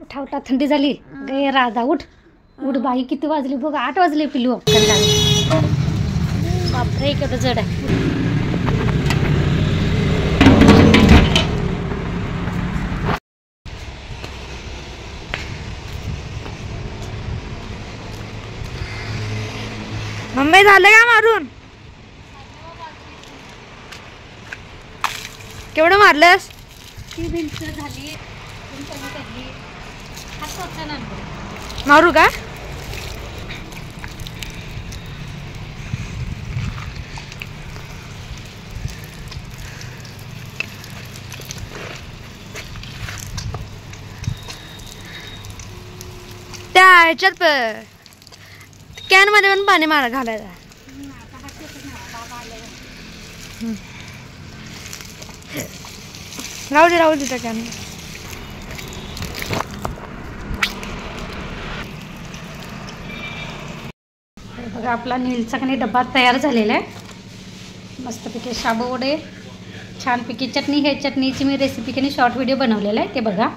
उठा उठा, थंडी झाली. गे राधा उठ उठ बाई. किती वाजले बघ, 8 वाजले. पिलू बापरे केवढं जड आहे. मम्मी झालं का मारून? केवढं मारलंस? ती भिंत झाली मारू का? त्या ह्याच्यात कॅन मध्ये पण पाणी मारा घालायचं. राहू दे त्या कॅन. बघा आपला नीलचा काही डब्बा तयार झालेला आहे. मस्तपैकी शाबू वडे, छानपैकी चटणी. हे चटणीची मी रेसिपी काही शॉर्ट व्हिडिओ बनवलेला आहे, ते बघा.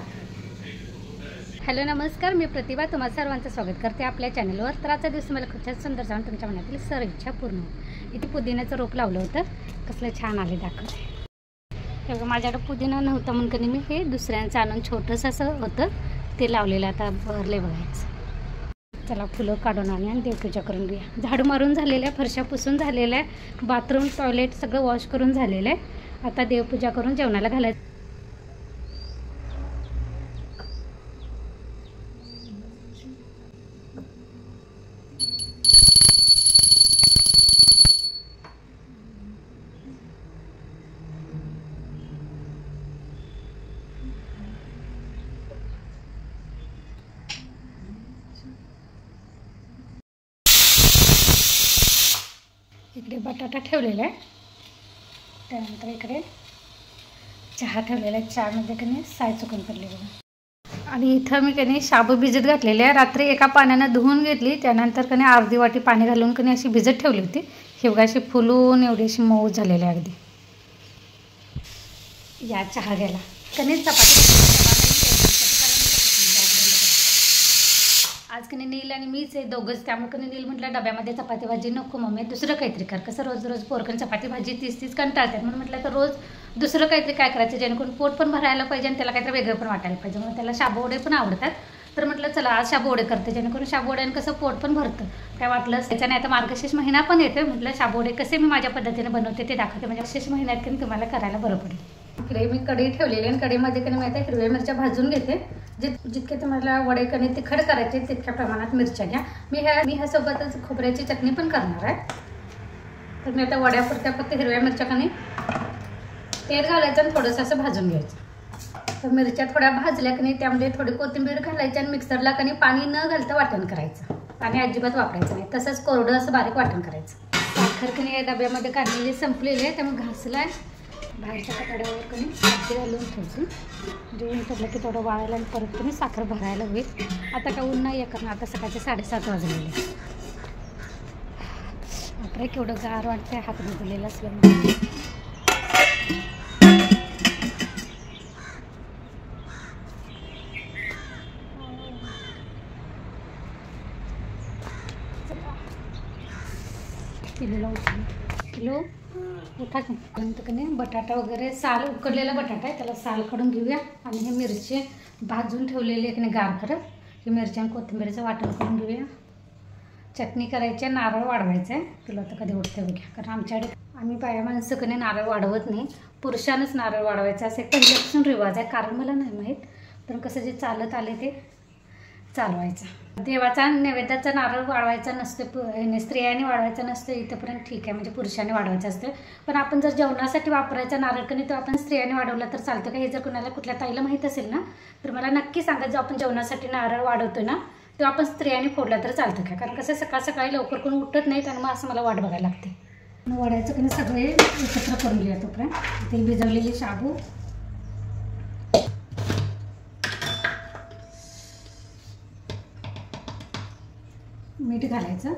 हॅलो नमस्कार, मी प्रतिभा. तुम्हाला सर्वांचं स्वागत करते आपल्या चॅनलवर. तर आजचा दिवस मला खूप छान सुंदर जाऊन तुमच्या मनातील सर्व इच्छा पूर्ण होईल. इथे पुदिन्याचं रोप लावलं होतं, कसलं छान आले दाखवते. हे बघा माझ्याकडे पुदिना नव्हता म्हणून कधी मी हे दुसऱ्यांचं आणून छोटंसं असं होतं ते लावलेलं. आता भरले बघायचं. चला फुलं काढून आले आणि देवपूजा करून घेऊया. झाडू मारून झालेलं आहे, फरशा पुसून झालेलं आहे, बाथरूम टॉयलेट सगळं वॉश करून झालेलं आहे. आता देवपूजा करून जेवणाला घालायचं. इकडे बटाटा ठेवलेला आहे, त्यानंतर इकडे चहा ठेवलेला आहे. चहामध्ये कधी साय चुकून पडली बघा. आणि इथं मी कधी शाबू भिजत घातलेली आहे. रात्री एका पाण्यानं धुवून घेतली, त्यानंतर कधी अर्धी वाटी पाणी घालून कधी अशी भिजत ठेवली होती. ही बघा अशी फुलून एवढी अशी मऊ झालेली आहे अगदी. या चहा घ्यायला कधी चपाती आज कधी नील आणि मीच आहे दोघंच, त्यामुळे कधी नील म्हटलं डब्यामध्ये चपाती भाजी नको मम्मी, दुसरं काहीतरी कर. कसं रोज रोज पोरकन चपाती भाजी तीच कंटाळतात. म्हणून म्हटलं तर रोज दुसरं काहीतरी काय करायचं जेणेकरून पोट पण भरायला पाहिजे आणि त्याला काहीतरी वेगळं पण वाटायला पाहिजे. म्हणून त्याला शाबू वडे पण आवडतात. तर म्हटलं चला आज शाबू वडे करते, जेणेकरून शाबू वड्यानं कसं पोट पण भरतं. काय वाटलं त्याच्या नाही आता मार्गशीर्ष महिना पण येतो. म्हटलं शाबू वडे कसे मी माझ्या पद्धतीने बनवते ते दाखवते, म्हणजे मार्गशीर्ष महिन्यात की तुम्हाला करायला बरं पडेल. इकडे मी कढई ठेवलेली आणि कढईमध्ये कधी माहिती आहे हिरव्या मिरच्या भाजून घेते. जितके तुम्हाला वडे कधी तिखट करायचे तितक्या प्रमाणात मिरच्या घ्या. मी ह्यासोबतच खोबऱ्याची चटणी पण करणार आहे. तर मी आता वड्यापुरत्या फक्त हिरव्या मिरच्या कधी तेल घालायचं आणि थोडंसं असं भाजून घ्यायचं. तर मिरच्या थोड्या भाजल्या की त्यामध्ये थोडी कोथिंबीर घालायची आणि मिक्सरला कधी पाणी न घालता वाटण करायचं. पाणी अजिबात वापरायचं नाही, तसंच कोरडं असं बारीक वाटण करायचं. साखर कधी या डब्यामध्ये काढलेली संपलेली आहे, त्यामुळे घासला आहे. बाहेरच्या कटाड्यावर कधी साखर घालून ठेवते, जेवण पडलं की थोडं वाळायला आणि परत कधी साखर भरायला होईल. आता काय ऊन नाही आहे, कारण आता सकाळचे 7:30 वाजलेले. आपलं केवढं गार वाटतंय हात भिजलेला असल्यामुळे. किलो उठा कधी बटाटा वगैरे साल उकडलेला बटाटा आहे, त्याला साल काढून घेऊया. आणि हे मिरची भाजून ठेवलेली आहे की नाही गार करत, ही मिरची आणि कोथिंबीरचं वाटण करून घेऊया. चटणी करायची आहे, नारळ वाढवायचं आहे. तुला तर कधी उठते बघ्या, कारण आमच्याकडे आम्ही बाया माणसं कधी नारळ वाढवत नाही, पुरुषांनाच नारळ वाढवायचं असं पहिल्यापासून रिवाज आहे. कारण मला नाही माहीत, पण कसं जे चालत आले ते चालवायचं. देवाचा नैवेद्याचा नारळ वाढवायचा नसते, स्त्रियांनी वाढवायचा नसतं इथंपर्यंत ठीक आहे, म्हणजे पुरुषांनी वाढवायचं असतं. पण आपण जर जेवणासाठी वापरायचा नारळ कधी तो आपण स्त्रियांनी वाढवला तर चालतं का? हे जर कुणाला कुठल्या ताईला माहीत असेल ना तर मला नक्की सांगा. जो आपण जेवणासाठी नारळ वाढवतो ना तो आपण स्त्रियांनी फोडला तर चालतं का? कारण कसं सकाळ सकाळी लवकर कोण उठत नाहीत आणि मग असं मला वाट बघायला लागते. वड्याचं कधी सगळे एकत्र करून घेऊया. तोपर्यंत ते भिजवलेले शाबू, मीठ घालायचं.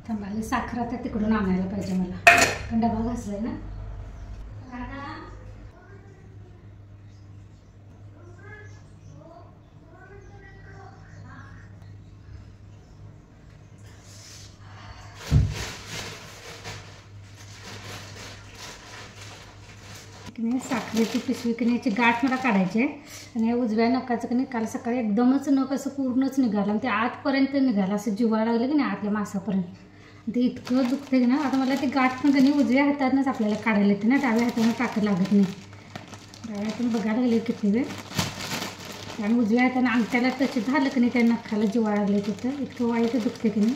थांबायला साखर आता तिकडून आणायला पाहिजे मला, कारण डबा घासलाय ना. आणि साखरेची पिशवी की याची गाठ मला काढायची आहे. आणि या उजव्या नखाचं की काल सकाळी एकदमच नख असं पूर्णच निघालं आणि ते आतपर्यंत निघालं, असं जिव्हाळा लागलं की नाही आतल्या मासापर्यंत. ते इतकं दुखते की ना. आता मला ती गाठ पण की उजव्या हातानंच आपल्याला काढायला येते ना, डाव्या हातानं टाकायला लागत नाही. डाव्या हातानं बघायला लागले किती वेळ. आणि उजव्या हातानं अंगठ्याला तसे झालं की नाही त्या नखाला जिव्हाळा लागले तिथं. इतकं वाईट दुखते की नाही.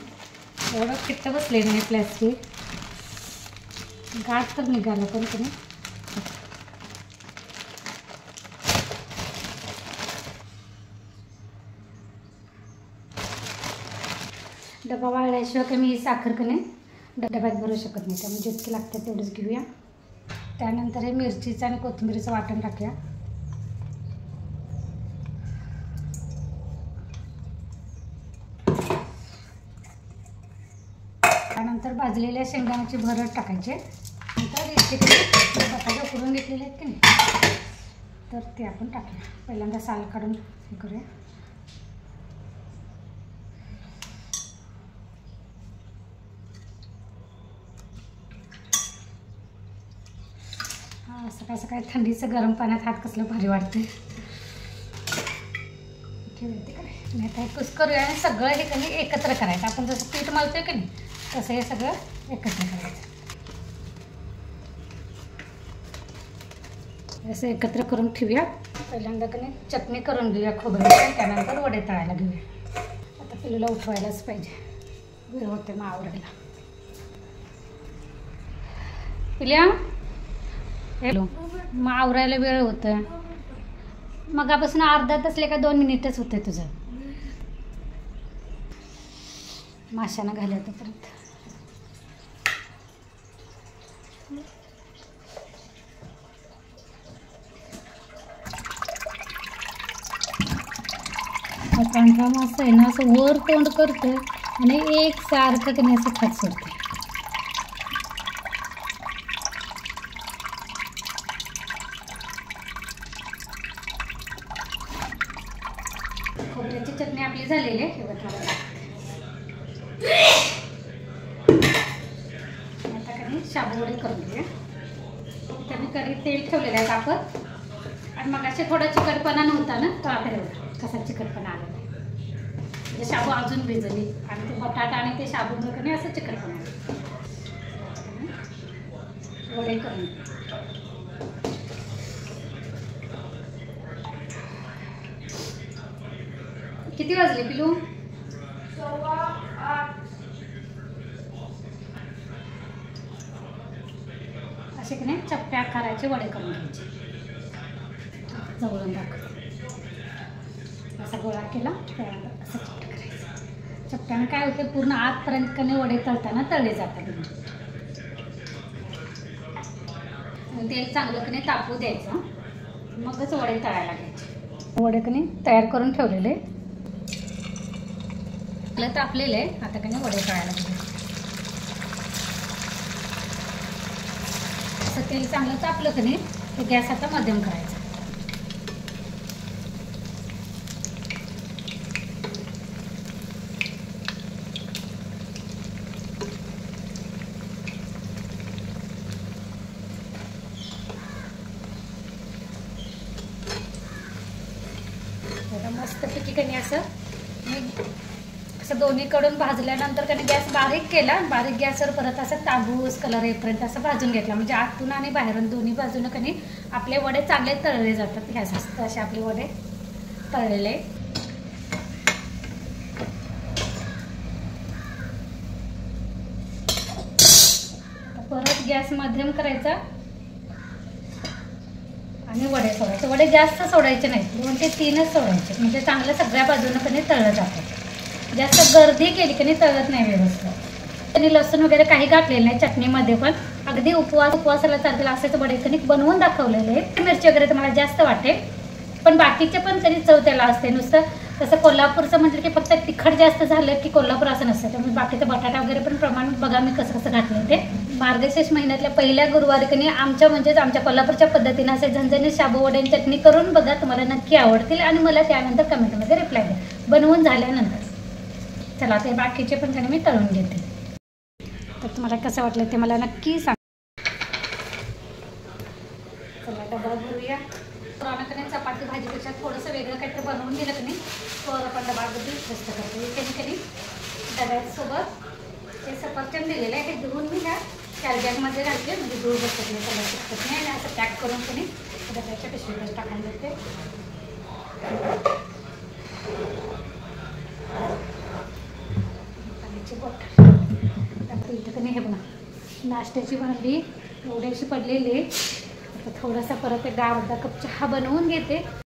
एवढं किट्ट बसले नाही प्लॅस्टिक. गाठ तर निघालं पण की नाही. डबा वाळल्याशिवाय की मी साखर की नाही डब्यात भरू शकत नाही. त्यामुळे जितकी लागते तेवढंच घेऊया. त्यानंतर हे मिरचीचं आणि कोथिंबीरीचं वाटण टाकूया. त्यानंतर भाजलेल्या शेंगदाण्याची भरड टाकायची. नंतर इतके बटाटे उकडून घेतलेले आहेत की नाही, तर ते आपण टाकूया. पहिल्यांदा साल काढून हे करूया. हां, सकाळ सकाळी थंडीचं गरम पाण्यात हात कसलं भारी वाटते. ठेवते का नाही. आता हे कुस करूया आणि सगळं हे कधी एकत्र करायचं. आपण जसं पीठ मळतोय की नाही तसं हे सगळं एकत्र करायचं. असं एकत्र करून ठेवूया. पहिल्यांदा की नाही चटणी करून घेऊया खोबऱ्याची. त्यानंतर वडे तळायला घेऊया. आता पिलूला उठवायलाच पाहिजे, वेळ होते मग आवरायला. पिल्या हॅलो, मग आवरायला वेळ होतं. मगापासून अर्धा तास का 2 मिनिटच होते तुझं. माशानं घालत परत. पांढरा मासा आहे ना, असं वर तोंड करतं आणि एक सारखं की नाही असं खात सोडते. खोबऱ्याची चटणी आपली झालेली आहे. आता का नाही शाबू वडे करून घेऊया. त्यांनी कढईत तेल ठेवलेलं आहे तापत. आणि मग असे थोडा चिकटपणा नव्हता ना, तर आता एवढा कसा चिकटपणा आलेला आहे. म्हणजे शाबू अजून भिजली आणि ते बटाटा आणि ते शाबूचं का नाही असं चिकटपणा आलं. वडे करून किती वाजले पिलू? 8:15. असे की नाही चप्प्या आकाराचे वडे करून घ्यायचे. जवळून दाखव. असा गोळा केला त्यानंतर असं चप्ट करायचं. चप्प्यानं काय होते, पूर्ण आतपर्यंत कने वडे तळताना तळले जातात. तेल चांगलं कने तापू द्यायचं, मगच वडे तळायला घ्यायचे. वडे कने तयार करून ठेवलेले तापलेले आहे. आता कने वडे तळायला घ्यायचे. असं तेल चांगलं तापलं कने ते गॅस आता मध्यम करायचा. मस्तपैकी कणी असं दोन्हीकडून भाजल्यानंतर कणी गॅस बारीक केला. बारीक गॅसवर परत असं तांबूस कलर येईपर्यंत असं भाजून घेतला. म्हणजे आतून आणि बाहेरून दोन्ही बाजूनं कणी आपले वडे चांगले तळले जातात. ह्याच असतं असे आपले वडे तळलेले. परत गॅस मध्यम करायचा आणि वडे सोडायचे. वडे जास्त सोडायचे नाहीत, 2 ते 3च सोडायचे. म्हणजे चांगलं सगळ्या बाजूनं कधी तळलं जातं. जास्त गर्दी केली की नाही तळत नाही व्यवस्थित. त्यांनी लसूण वगैरे काही घातलेलं नाही चटणीमध्ये. पण अगदी उपवासाला चालतील असेच वडे कणिक बनवून दाखवलेले आहेत. मिरची वगैरे तर मला जास्त वाटेल, पण बाकीचे पण तरी चव त्याला असते. नुसतं तसं कोल्हापूरचं म्हटलं की फक्त तिखट जास्त झालं की कोल्हापूर असं नसतं. त्यामुळे बाकीचं बटाटा वगैरे पण प्रमाण बघा मी कसं कसं घातलं ते. मार्गशीर्ष महिन्यातल्या पहिल्या गुरुवारी कणी आमच्या कोल्हापूरच्या पद्धतीने असे झणझणीत शाबू वडे चटणी करून बघा. तुम्हाला नक्की आवडतील आणि मला त्यानंतर कमेंटमध्ये रिप्लाय द्या बनवून झाल्यानंतर. चला ते बाकीचे पण कणी मी तळून घेते. तर तुम्हाला कसं वाटलं ते मला नक्की सांगा. चला डबा भरूया. पुराणाकडे चपाती भाजीपेक्षा थोडंसं वेगळं काहीतरी बनवून दिलं की नाही तो आपण डबामध्ये व्यस्त करतो. कधी डब्यासोबत ते सफरचंद दिलेलं आहे ते धुवून मी ह्या कॅरीबॅगमध्ये घालते म्हणजे धूळ बसत नाही त्याला शिकत नाही आणि असं पॅक करून की नाही डब्याच्या पिशवीमध्ये टाकून देते. पाण्याची बॉटल आता इथं की नाही हे बघा नाश्त्याची भांडी एवढीशी पडलेली. आता थोडासा परत एकदा अर्धा कप चहा बनवून घेते.